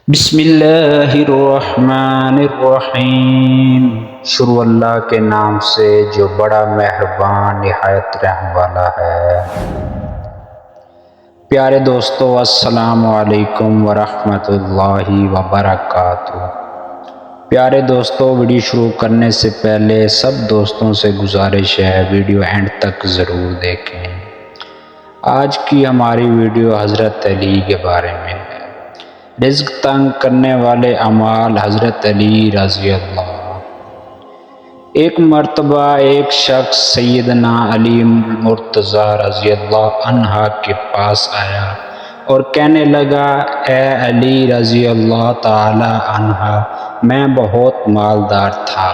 بسم اللہ الرحمن الرحیم۔ شروع اللہ کے نام سے جو بڑا مہربان نہایت رحم والا ہے۔ پیارے دوستو، السلام علیکم ورحمۃ اللہ وبرکاتہ۔ پیارے دوستو، ویڈیو شروع کرنے سے پہلے سب دوستوں سے گزارش ہے ویڈیو اینڈ تک ضرور دیکھیں۔ آج کی ہماری ویڈیو حضرت علی کے بارے میں ہے۔ رزق تنگ کرنے والے اعمال حضرت علی رضی اللہ۔ ایک مرتبہ ایک شخص سیدنا علی مرتضیٰ رضی اللہ عنہ کے پاس آیا اور کہنے لگا، اے علی رضی اللہ تعالی عنہ، میں بہت مالدار تھا،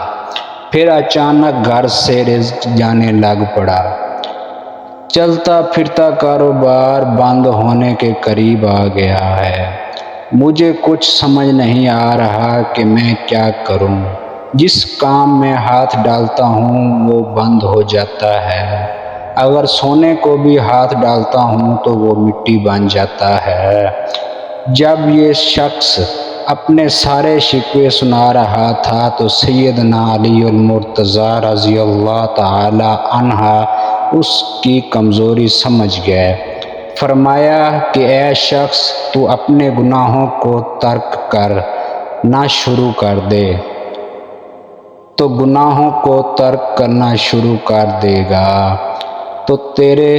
پھر اچانک گھر سے رزق جانے لگ پڑا، چلتا پھرتا کاروبار بند ہونے کے قریب آ گیا ہے، مجھے کچھ سمجھ نہیں آ رہا کہ میں کیا کروں، جس کام میں ہاتھ ڈالتا ہوں وہ بند ہو جاتا ہے، اگر سونے کو بھی ہاتھ ڈالتا ہوں تو وہ مٹی بن جاتا ہے۔ جب یہ شخص اپنے سارے شکوے سنا رہا تھا تو سیدنا علی المرتضیٰ رضی اللہ تعالی عنہ اس کی کمزوری سمجھ گئے۔ فرمایا کہ اے شخص، تو اپنے گناہوں کو ترک کر نہ شروع کر دے تو گناہوں کو ترک کرنا شروع کر دے گا تو تیرے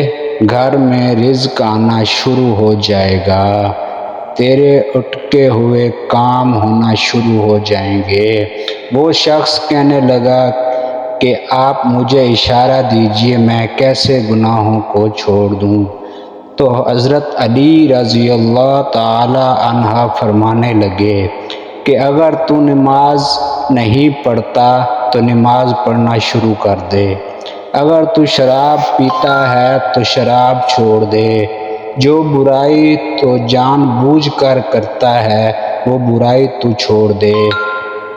گھر میں رزق آنا شروع ہو جائے گا، تیرے اٹکے ہوئے کام ہونا شروع ہو جائیں گے۔ وہ شخص کہنے لگا کہ آپ مجھے اشارہ دیجئے، میں کیسے گناہوں کو چھوڑ دوں؟ تو حضرت علی رضی اللہ تعالی عنہ فرمانے لگے کہ اگر تو نماز نہیں پڑھتا تو نماز پڑھنا شروع کر دے، اگر تو شراب پیتا ہے تو شراب چھوڑ دے، جو برائی تو جان بوجھ کر کرتا ہے وہ برائی تو چھوڑ دے،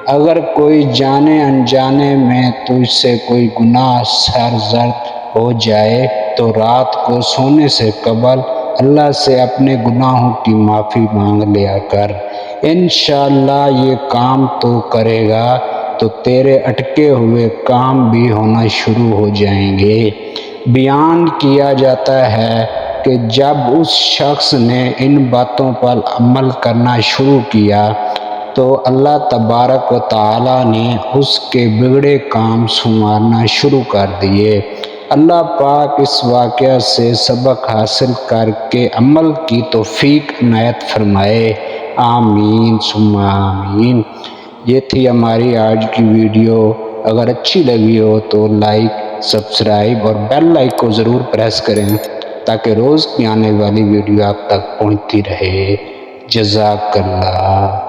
اگر کوئی جانے انجانے میں تجھ سے کوئی گناہ سرزد ہو جائے تو رات کو سونے سے قبل اللہ سے اپنے گناہوں کی معافی مانگ لیا کر، انشاءاللہ یہ کام تو کرے گا تو تیرے اٹکے ہوئے کام بھی ہونا شروع ہو جائیں گے۔ بیان کیا جاتا ہے کہ جب اس شخص نے ان باتوں پر عمل کرنا شروع کیا تو اللہ تبارک و تعالی نے اس کے بگڑے کام سنوارنا شروع کر دیے۔ اللہ پاک اس واقعہ سے سبق حاصل کر کے عمل کی توفیق عنایت فرمائے، آمین ثم آمین۔ یہ تھی ہماری آج کی ویڈیو۔ اگر اچھی لگی ہو تو لائک، سبسکرائب اور بیل آئیکن کو ضرور پریس کریں تاکہ روز کی آنے والی ویڈیو آپ تک پہنچتی رہے۔ جزاک اللہ۔